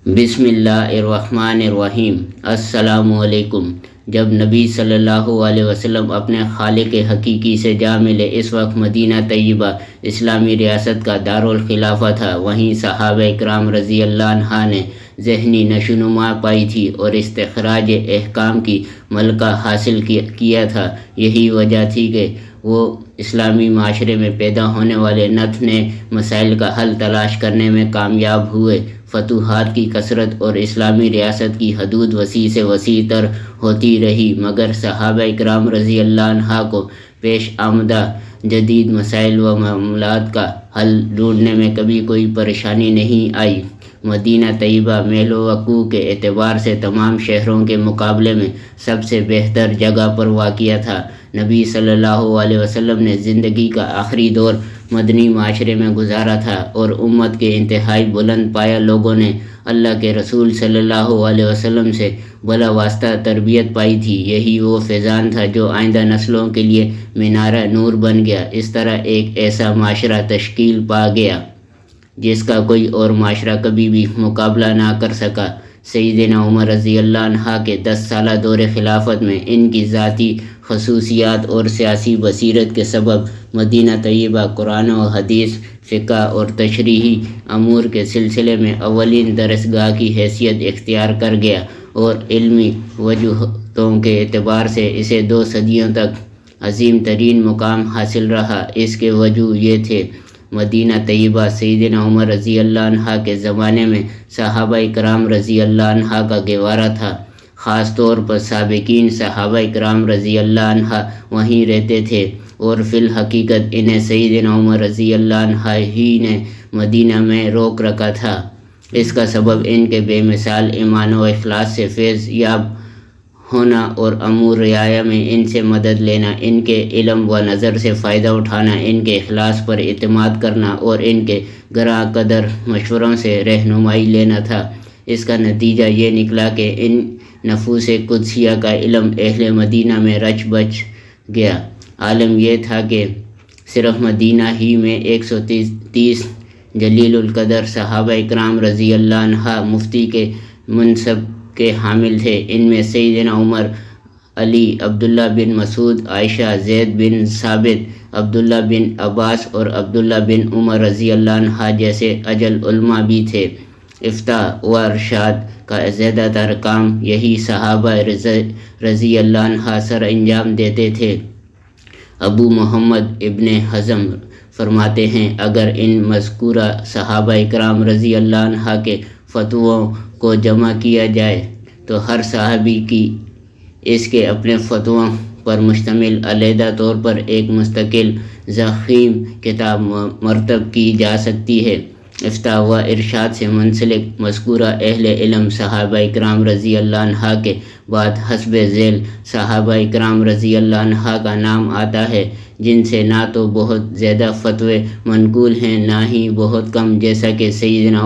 بسم اللہ الرحمن الرحیم۔ السلام علیکم۔ جب نبی صلی اللہ علیہ وسلم اپنے خالق حقیقی سے جا ملے، اس وقت مدینہ طیبہ اسلامی ریاست کا دارالخلافہ تھا۔ وہیں صحابہ اکرام رضی اللہ عنہ نے ذہنی نشوونما پائی تھی اور استخراج احکام کی ملکہ حاصل کیا تھا۔ یہی وجہ تھی کہ وہ اسلامی معاشرے میں پیدا ہونے والے نت نئے مسائل کا حل تلاش کرنے میں کامیاب ہوئے۔ فتوحات کی کثرت اور اسلامی ریاست کی حدود وسیع سے وسیع تر ہوتی رہی، مگر صحابہ اکرام رضی اللہ عنہ کو پیش آمدہ جدید مسائل و معاملات کا حل ڈھونڈنے میں کبھی کوئی پریشانی نہیں آئی۔ مدینہ طیبہ میل و وقوع کے اعتبار سے تمام شہروں کے مقابلے میں سب سے بہتر جگہ پر واقع تھا۔ نبی صلی اللہ علیہ وسلم نے زندگی کا آخری دور مدنی معاشرے میں گزارا تھا اور امت کے انتہائی بلند پایہ لوگوں نے اللہ کے رسول صلی اللہ علیہ وسلم سے بلا واسطہ تربیت پائی تھی۔ یہی وہ فیضان تھا جو آئندہ نسلوں کے لیے مینارہ نور بن گیا۔ اس طرح ایک ایسا معاشرہ تشکیل پا گیا جس کا کوئی اور معاشرہ کبھی بھی مقابلہ نہ کر سکا۔ سیدنا عمر رضی اللہ عنہ کے 10 سالہ دور خلافت میں ان کی ذاتی خصوصیات اور سیاسی بصیرت کے سبب مدینہ طیبہ قرآن و حدیث، فقہ اور تشریحی امور کے سلسلے میں اولین درسگاہ کی حیثیت اختیار کر گیا اور علمی وجوہاتوں کے اعتبار سے اسے 2 صدیوں تک عظیم ترین مقام حاصل رہا۔ اس کے وجوہ یہ تھے: مدینہ طیبہ سیدنا عمر رضی اللہ عنہ کے زمانے میں صحابہ اکرام رضی اللہ عنہ کا گہوارہ تھا۔ خاص طور پر سابقین صحابہ اکرام رضی اللہ عنہ وہیں رہتے تھے اور فی الحقیقت انہیں سیدنا عمر رضی اللہ عنہ ہی نے مدینہ میں روک رکھا تھا۔ اس کا سبب ان کے بے مثال ایمان و اخلاص سے فیض یاب ہونا اور امور رعایا میں ان سے مدد لینا، ان کے علم و نظر سے فائدہ اٹھانا، ان کے اخلاص پر اعتماد کرنا اور ان کے گراں قدر مشوروں سے رہنمائی لینا تھا۔ اس کا نتیجہ یہ نکلا کہ ان نفوس قدسیہ کا علم اہل مدینہ میں رچ بچ گیا۔ عالم یہ تھا کہ صرف مدینہ ہی میں 130 جلیل القدر صحابہ اکرام رضی اللہ عنہ مفتی کے منصب کے حامل تھے۔ ان میں سیدنا عمر، علی، عبداللہ بن مسعود، عائشہ، زید بن ثابت، عبداللہ بن عباس اور عبداللہ بن عمر رضی اللہ عنہ جیسے اجل علماء بھی تھے۔ افتاء و ارشاد کا زیادہ تر کام یہی صحابہ رضی اللہ عنہ سر انجام دیتے تھے۔ ابو محمد ابن حزم فرماتے ہیں، اگر ان مذکورہ صحابہ اکرام رضی اللہ عنہ کے فتووں کو جمع کیا جائے تو ہر صحابی کی اس کے اپنے فتووں پر مشتمل علیحدہ طور پر ایک مستقل ضخیم کتاب مرتب کی جا سکتی ہے۔ افتاء و ارشاد سے منسلک مذکورہ اہل علم صحابہ اکرام رضی اللہ عنہ کے بعد حسب ذیل صحابہ اکرام رضی اللہ عنہ کا نام آتا ہے، جن سے نہ تو بہت زیادہ فتوے منقول ہیں نہ ہی بہت کم، جیسا کہ سیدنا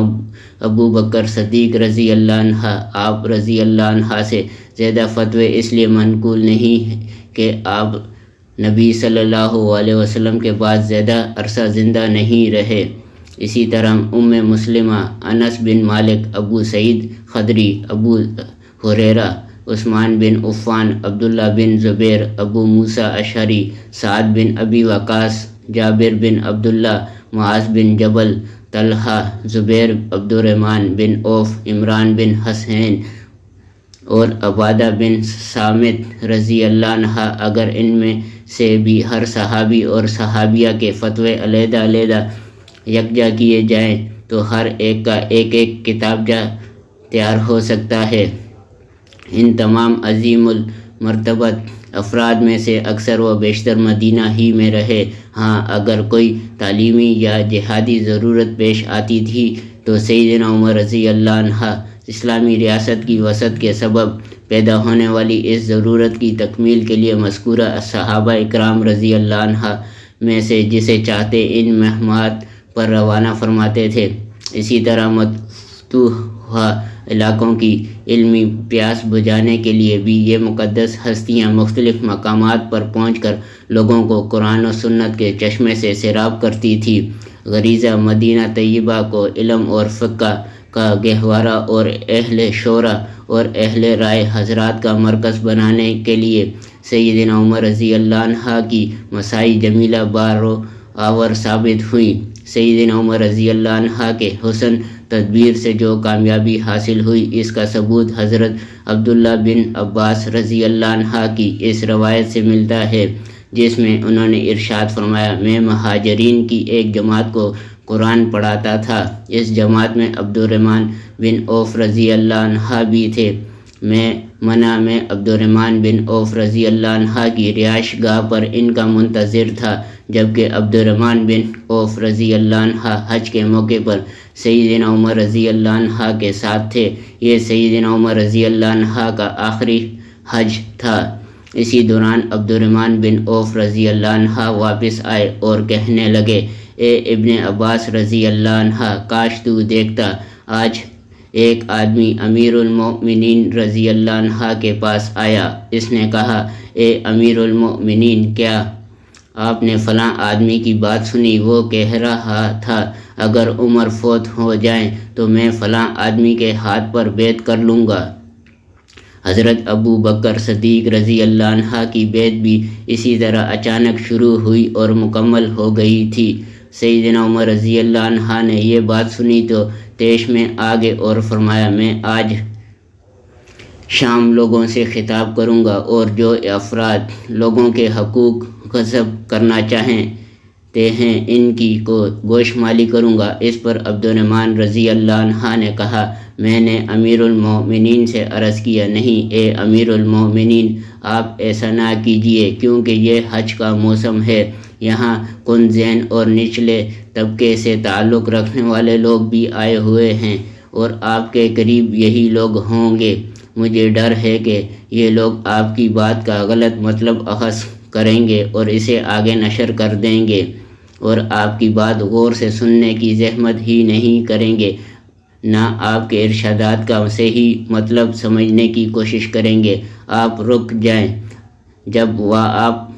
ابو بکر صدیق رضی اللہ عنہ۔ آپ رضی اللہ عنہ سے زیادہ فتوے اس لیے منقول نہیں کہ آپ نبی صلی اللہ علیہ وسلم کے بعد زیادہ عرصہ زندہ نہیں رہے۔ اسی طرح مسلمہ، انس بن مالک، ابو سعید خدری، ابو ہریرہ، عثمان بن عفان، عبداللہ بن زبیر، ابو موسیٰ اشعری، سعد بن ابی وقاص، جابر بن عبداللہ، معاذ بن جبل، طلحہ، زبیر، عبد الرحمن بن عوف، عمران بن حسین اور عبادہ بن صامت رضی اللہ عنہ، اگر ان میں سے بھی ہر صحابی اور صحابیہ کے فتوے علیحدہ علیحدہ یکجا کیے جائیں تو ہر ایک کا ایک ایک کتابچہ تیار ہو سکتا ہے۔ ان تمام عظیم المرتبت افراد میں سے اکثر و بیشتر مدینہ ہی میں رہے۔ ہاں، اگر کوئی تعلیمی یا جہادی ضرورت پیش آتی تھی تو سیدنا عمر رضی اللہ عنہ اسلامی ریاست کی وسعت کے سبب پیدا ہونے والی اس ضرورت کی تکمیل کے لیے مذکورہ صحابہ اکرام رضی اللہ عنہ میں سے جسے چاہتے ان مہمات پر روانہ فرماتے تھے۔ اسی طرح مفتوحہ علاقوں کی علمی پیاس بجھانے کے لیے بھی یہ مقدس ہستیاں مختلف مقامات پر پہنچ کر لوگوں کو قرآن و سنت کے چشمے سے سیراب کرتی تھی۔ غریزہ مدینہ طیبہ کو علم اور فقہ کا گہوارہ اور اہل شورا اور اہل رائے حضرات کا مرکز بنانے کے لیے سیدنا عمر رضی اللہ عنہ کی مساعی جمیلہ بارو آور ثابت ہوئی۔ سیدنا عمر رضی اللہ عنہ کے حسن تدبیر سے جو کامیابی حاصل ہوئی، اس کا ثبوت حضرت عبداللہ بن عباس رضی اللہ عنہ کی اس روایت سے ملتا ہے جس میں انہوں نے ارشاد فرمایا، میں مہاجرین کی ایک جماعت کو قرآن پڑھاتا تھا، اس جماعت میں عبد الرحمن بن عوف رضی اللہ عنہ بھی تھے۔ میں عبد الرحمن بن عوف رضی اللہ عنہ کی رہائش گاہ پر ان کا منتظر تھا، جبکہ عبد الرحمن بن عوف رضی اللہ عنہ حج کے موقع پر سیدنا عمر رضی اللہ عنہ کے ساتھ تھے۔ یہ سیدنا عمر رضی اللہ عنہ کا آخری حج تھا۔ اسی دوران عبد الرحمن بن عوف رضی اللہ عنہ واپس آئے اور کہنے لگے، اے ابن عباس رضی اللہ عنہ، کاش تو دیکھتا، آج ایک آدمی امیر المؤمنین رضی اللہ عنہ کے پاس آیا۔ اس نے کہا، اے امیر المؤمنین، کیا آپ نے فلاں آدمی کی بات سنی؟ وہ کہہ رہا تھا، اگر عمر فوت ہو جائیں تو میں فلاں آدمی کے ہاتھ پر بیعت کر لوں گا۔ حضرت ابو بکر صدیق رضی اللہ عنہ کی بیعت بھی اسی طرح اچانک شروع ہوئی اور مکمل ہو گئی تھی۔ سیدنا عمر رضی اللہ عنہ نے یہ بات سنی تو طیش میں آگے اور فرمایا، میں آج شام لوگوں سے خطاب کروں گا اور جو افراد لوگوں کے حقوق غصب کرنا چاہتے ہیں ان کی کو گوشمالی کروں گا۔ اس پر عبد الرحمن رضی اللہ عنہ نے کہا، میں نے امیر المؤمنین سے عرض کیا، نہیں اے امیر المؤمنین، آپ ایسا نہ کیجیے، کیونکہ یہ حج کا موسم ہے، یہاں کن زین اور نچلے طبقے سے تعلق رکھنے والے لوگ بھی آئے ہوئے ہیں اور آپ کے قریب یہی لوگ ہوں گے۔ مجھے ڈر ہے کہ یہ لوگ آپ کی بات کا غلط مطلب اخذ کریں گے اور اسے آگے نشر کر دیں گے اور آپ کی بات غور سے سننے کی زحمت ہی نہیں کریں گے، نہ آپ کے ارشادات کا صحیح مطلب سمجھنے کی کوشش کریں گے۔ آپ رک جائیں، جب آپ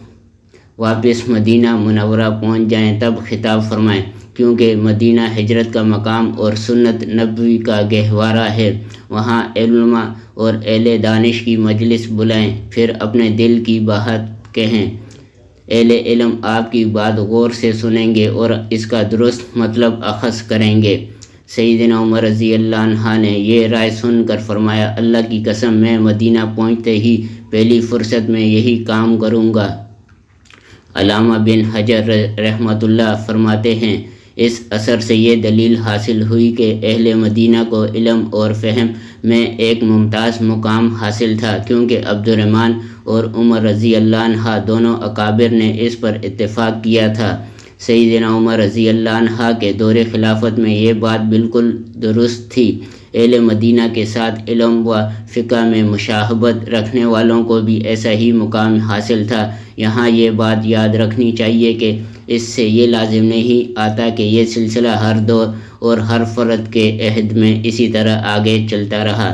واپس مدینہ منورہ پہنچ جائیں تب خطاب فرمائیں، کیونکہ مدینہ ہجرت کا مقام اور سنت نبوی کا گہوارہ ہے۔ وہاں علماء اور اہل دانش کی مجلس بلائیں، پھر اپنے دل کی بات کہیں۔ اہل علم آپ کی بات غور سے سنیں گے اور اس کا درست مطلب اخذ کریں گے۔ سیدنا عمر رضی اللہ عنہ نے یہ رائے سن کر فرمایا، اللہ کی قسم، میں مدینہ پہنچتے ہی پہلی فرصت میں یہی کام کروں گا۔ علامہ بن حجر رحمۃ اللہ فرماتے ہیں، اس اثر سے یہ دلیل حاصل ہوئی کہ اہل مدینہ کو علم اور فہم میں ایک ممتاز مقام حاصل تھا، کیونکہ عبد الرحمن اور عمر رضی اللہ عنہ دونوں اکابر نے اس پر اتفاق کیا تھا۔ سیدنا عمر رضی اللہ عنہ کے دور خلافت میں یہ بات بالکل درست تھی۔ اہل مدینہ کے ساتھ علم و فقہ میں مشابہت رکھنے والوں کو بھی ایسا ہی مقام حاصل تھا۔ یہاں یہ بات یاد رکھنی چاہیے کہ اس سے یہ لازم نہیں آتا کہ یہ سلسلہ ہر دور اور ہر فرد کے عہد میں اسی طرح آگے چلتا رہا۔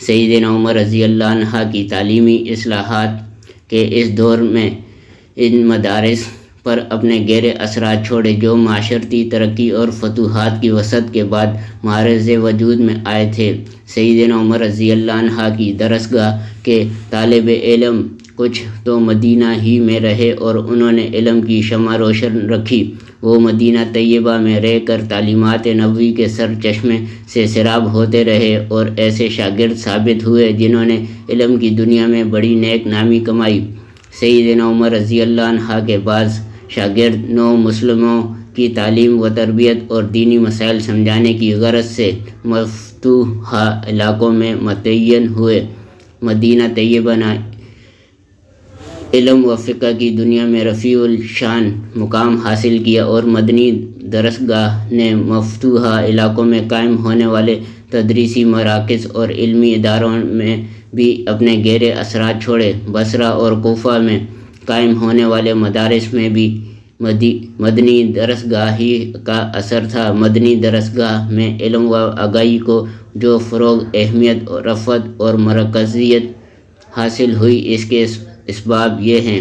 سیدنا عمر رضی اللہ عنہ کی تعلیمی اصلاحات کے اس دور میں ان مدارس پر اپنے گہرے اثرات چھوڑے جو معاشرتی ترقی اور فتوحات کی وسعت کے بعد معرض وجود میں آئے تھے۔ سیدنا عمر رضی اللہ عنہ کی درسگاہ کے طالب علم کچھ تو مدینہ ہی میں رہے اور انہوں نے علم کی شمع روشن رکھی۔ وہ مدینہ طیبہ میں رہ کر تعلیمات نبوی کے سر چشمے سے سیراب ہوتے رہے اور ایسے شاگرد ثابت ہوئے جنہوں نے علم کی دنیا میں بڑی نیک نامی کمائی۔ سیدنا عمر رضی اللہ عنہ کے بعض شاگرد نو مسلموں کی تعلیم و تربیت اور دینی مسائل سمجھانے کی غرض سے مفتوحہ علاقوں میں متعین ہوئے۔ مدینہ طیبہ نے علم و فقہ کی دنیا میں رفیع الشان مقام حاصل کیا اور مدنی درسگاہ نے مفتوحہ علاقوں میں قائم ہونے والے تدریسی مراکز اور علمی اداروں میں بھی اپنے گہرے اثرات چھوڑے۔ بصرہ اور کوفہ میں قائم ہونے والے مدارس میں بھی مدنی درسگاہ ہی کا اثر تھا۔ مدنی درسگاہ میں علم و آگاہی کو جو فروغ، اہمیت، رفعت اور مرکزیت حاصل ہوئی، اس کے اسباب یہ ہیں: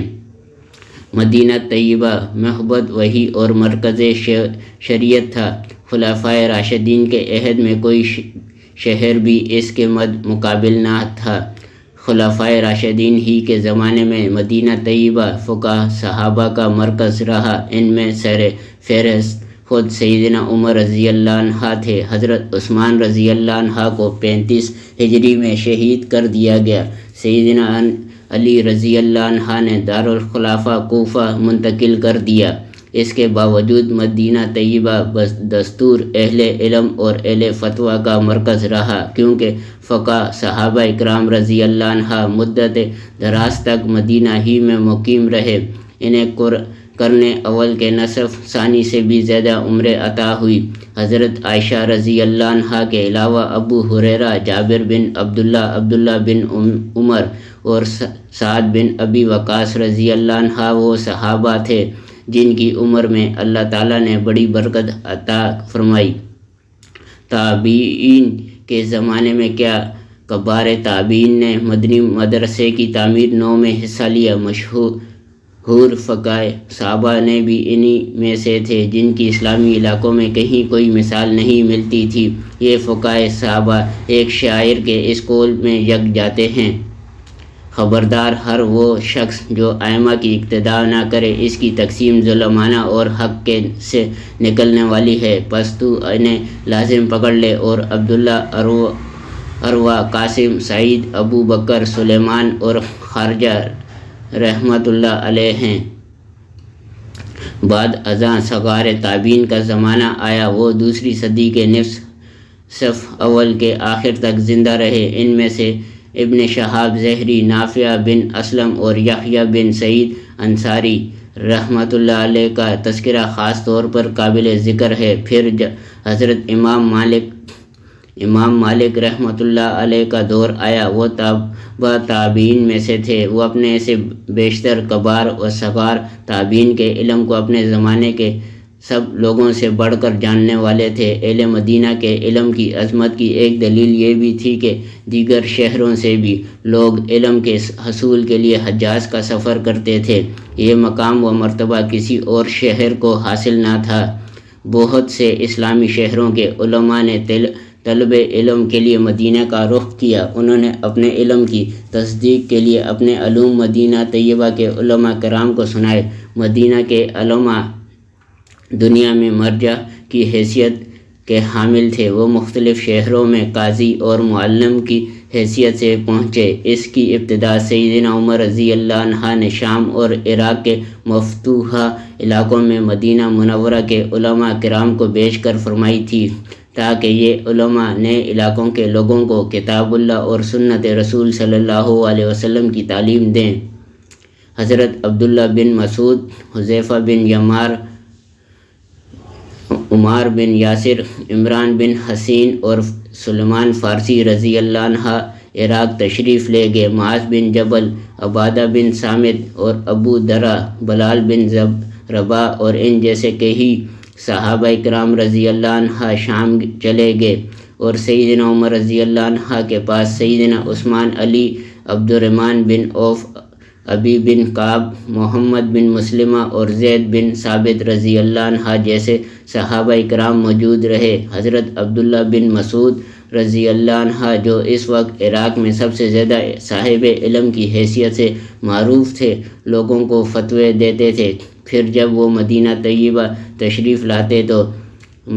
مدینہ طیبہ محبت وحی اور مرکز شریعت تھا۔ خلفائے راشدین کے عہد میں کوئی شہر بھی اس کے مقابل نہ تھا۔ خلفائے راشدین ہی کے زمانے میں مدینہ طیبہ فقہا صحابہ کا مرکز رہا۔ ان میں سر فہرست خود سیدنا عمر رضی اللہ عنہ تھے۔ حضرت عثمان رضی اللہ عنہ کو 35 ہجری میں شہید کر دیا گیا۔ سیدنا علی رضی اللہ عنہ نے دارالخلافہ کوفہ منتقل کر دیا۔ اس کے باوجود مدینہ طیبہ دستور اہل علم اور اہل فتویٰ کا مرکز رہا، کیونکہ فقہا صحابہ اکرام رضی اللہ عنہ مدت دراز تک مدینہ ہی میں مقیم رہے۔ انہیں قرن اول کے نصف ثانی سے بھی زیادہ عمر عطا ہوئی۔ حضرت عائشہ رضی اللہ عنہ کے علاوہ ابو ہریرہ، جابر بن عبداللہ بن عمر اور سعد بن ابی وقاص رضی اللہ عنہ وہ صحابہ تھے جن کی عمر میں اللہ تعالیٰ نے بڑی برکت عطا فرمائی۔ تابعین کے زمانے میں کیا کبار تابعین نے مدنی مدرسے کی تعمیر 9 میں حصہ لیا۔ مشہور فقہائے صحابہ نے بھی انہی میں سے تھے جن کی اسلامی علاقوں میں کہیں کوئی مثال نہیں ملتی تھی۔ یہ فقہائے صحابہ ایک شاعر کے اس قول میں یک جاتے ہیں: خبردار ہر وہ شخص جو ائمہ کی اقتداء نہ کرے، اس کی تقسیم ظلمانہ اور حق کے سے نکلنے والی ہے۔ پس تو انہیں لازم پکڑ لے۔ اور عبداللہ، عروہ، قاسم، سعید، ابو بکر، سلیمان اور خارجہ رحمۃ اللہ علیہ ہیں۔ بعد ازاں صغار تابعین کا زمانہ آیا، وہ دوسری صدی کے نصف اول کے آخر تک زندہ رہے۔ ان میں سے ابن شہاب زہری، نافع بن اسلم اور یحییٰ بن سعید انصاری رحمۃ اللہ علیہ کا تذکرہ خاص طور پر قابل ذکر ہے۔ پھر حضرت امام مالک رحمۃ اللہ علیہ کا دور آیا، وہ تابع تابعین میں سے تھے۔ وہ اپنے سے بیشتر کبار و صغار تابعین کے علم کو اپنے زمانے کے سب لوگوں سے بڑھ کر جاننے والے تھے۔ اہل مدینہ کے علم کی عظمت کی ایک دلیل یہ بھی تھی کہ دیگر شہروں سے بھی لوگ علم کے حصول کے لیے حجاز کا سفر کرتے تھے۔ یہ مقام و مرتبہ کسی اور شہر کو حاصل نہ تھا۔ بہت سے اسلامی شہروں کے علماء نے طلب علم کے لیے مدینہ کا رخ کیا۔ انہوں نے اپنے علم کی تصدیق کے لیے اپنے علوم مدینہ طیبہ کے علماء کرام کو سنائے۔ مدینہ کے علماء دنیا میں مرجع کی حیثیت کے حامل تھے۔ وہ مختلف شہروں میں قاضی اور معلم کی حیثیت سے پہنچے۔ اس کی ابتدا سیدنا عمر رضی اللہ عنہ نے شام اور عراق کے مفتوحہ علاقوں میں مدینہ منورہ کے علماء کرام کو بھیج کر فرمائی تھی، تاکہ یہ علماء نئے علاقوں کے لوگوں کو کتاب اللہ اور سنت رسول صلی اللہ علیہ وسلم کی تعلیم دیں۔ حضرت عبداللہ بن مسعود، حذیفہ بن یمان، عمار بن یاسر، عمران بن حسین اور سلمان فارسی رضی اللہ عنہ عراق تشریف لے گئے۔ معاذ بن جبل، عبادہ بن صامت اور ابو درہ، بلال بن رباح اور ان جیسے کئی صحابہ کرام رضی اللہ عنہ شام چلے گئے، اور سیدنا عمر رضی اللہ عنہ کے پاس سیدنا عثمان، علی، عبد الرحمن بن عوف، ابی بن کعب، محمد بن مسلمہ اور زید بن ثابت رضی اللہ عنہ جیسے صحابہ کرام موجود رہے۔ حضرت عبداللہ بن مسعود رضی اللہ عنہ جو اس وقت عراق میں سب سے زیادہ صاحب علم کی حیثیت سے معروف تھے، لوگوں کو فتوے دیتے تھے۔ پھر جب وہ مدینہ طیبہ تشریف لاتے تو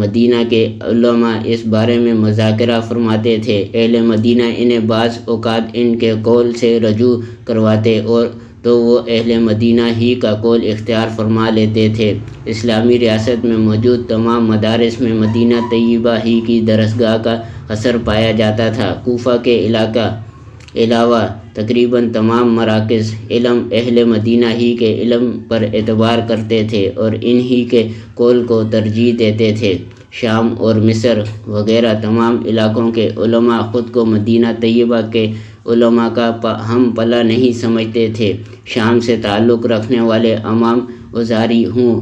مدینہ کے علماء اس بارے میں مذاکرہ فرماتے تھے۔ اہل مدینہ انہیں بعض اوقات ان کے قول سے رجوع کرواتے اور تو وہ اہل مدینہ ہی کا قول اختیار فرما لیتے تھے۔ اسلامی ریاست میں موجود تمام مدارس میں مدینہ طیبہ ہی کی درسگاہ کا اثر پایا جاتا تھا۔ کوفہ کے علاوہ تقریباً تمام مراکز علم اہل مدینہ ہی کے علم پر اعتبار کرتے تھے اور انہی کے قول کو ترجیح دیتے تھے۔ شام اور مصر وغیرہ تمام علاقوں کے علماء خود کو مدینہ طیبہ کے علماء کا ہم پلہ نہیں سمجھتے تھے۔ شام سے تعلق رکھنے والے امام اوزاعی ہوں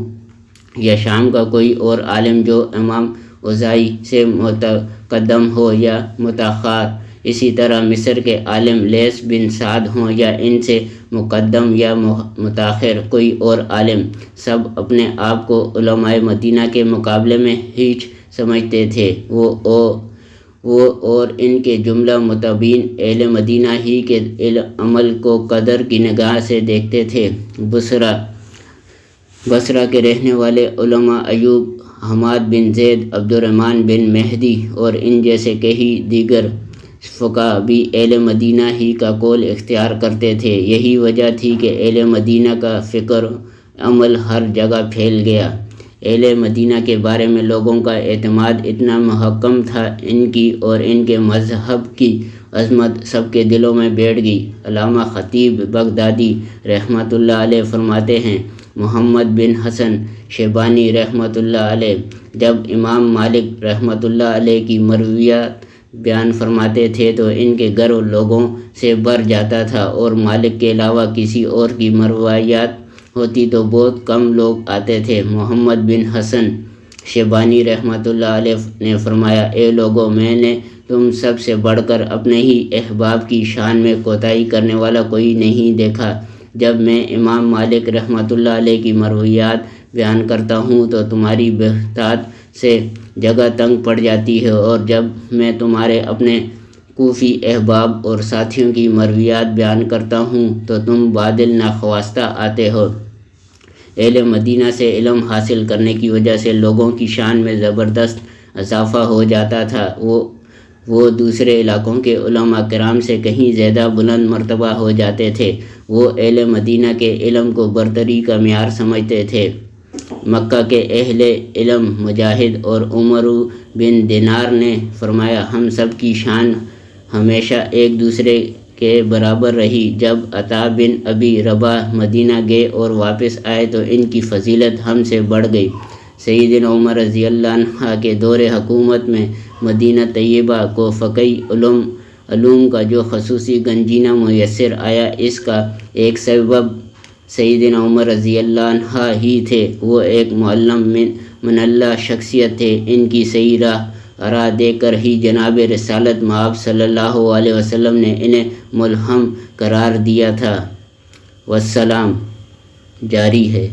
یا شام کا کوئی اور عالم جو امام اوزاعی سے متقدم ہو یا متأخر، اسی طرح مصر کے عالم لیث بن سعد ہوں یا ان سے مقدم یا متأخر کوئی اور عالم، سب اپنے آپ کو علماء مدینہ کے مقابلے میں ہیچ سمجھتے تھے۔ وہ اور ان کے جملہ متبین اہل مدینہ ہی کے عمل کو قدر کی نگاہ سے دیکھتے تھے۔ بصرہ کے رہنے والے علماء ایوب، حماد بن زید، عبد الرحمن بن مہدی اور ان جیسے کئی دیگر فقہ بھی اہل مدینہ ہی کا قول اختیار کرتے تھے۔ یہی وجہ تھی کہ اہل مدینہ کا فکر عمل ہر جگہ پھیل گیا۔ اہل مدینہ کے بارے میں لوگوں کا اعتماد اتنا محکم تھا، ان کی اور ان کے مذہب کی عظمت سب کے دلوں میں بیٹھ گئی۔ علامہ خطیب بغدادی رحمۃ اللہ علیہ فرماتے ہیں، محمد بن حسن شیبانی رحمۃ اللہ علیہ جب امام مالک رحمۃ اللہ علیہ کی مرویات بیان فرماتے تھے تو ان کے گھر لوگوں سے بھر جاتا تھا، اور مالک کے علاوہ کسی اور کی مرویات ہوتی تو بہت کم لوگ آتے تھے۔ محمد بن حسن شیبانی رحمۃ اللہ علیہ نے فرمایا، اے لوگو، میں نے تم سب سے بڑھ کر اپنے ہی احباب کی شان میں کوتاہی کرنے والا کوئی نہیں دیکھا۔ جب میں امام مالک رحمۃ اللہ علیہ کی مرویات بیان کرتا ہوں تو تمہاری بہتات سے جگہ تنگ پڑ جاتی ہے، اور جب میں تمہارے اپنے کوفی احباب اور ساتھیوں کی مرویات بیان کرتا ہوں تو تم بادل ناخواستہ آتے ہو۔ اہل مدینہ سے علم حاصل کرنے کی وجہ سے لوگوں کی شان میں زبردست اضافہ ہو جاتا تھا۔ وہ دوسرے علاقوں کے علماء کرام سے کہیں زیادہ بلند مرتبہ ہو جاتے تھے۔ وہ اہل مدینہ کے علم کو برتری کا معیار سمجھتے تھے۔ مکہ کے اہل علم مجاہد اور عمر بن دینار نے فرمایا، ہم سب کی شان ہمیشہ ایک دوسرے کے برابر رہی۔ جب عطا بن ابی رباح مدینہ گئے اور واپس آئے تو ان کی فضیلت ہم سے بڑھ گئی۔ سیدنا عمر رضی اللہ عنہ کے دور حکومت میں مدینہ طیبہ کو فقہی علوم کا جو خصوصی گنجینہ میسر آیا، اس کا ایک سبب سیدنا عمر رضی اللہ عنہ ہی تھے۔ وہ ایک معلم من اللہ شخصیت تھے۔ ان کی صحیح راہ دے کر ہی جناب رسالت مآب صلی اللہ علیہ وسلم نے انہیں ملہم قرار دیا تھا۔ والسلام جاری ہے۔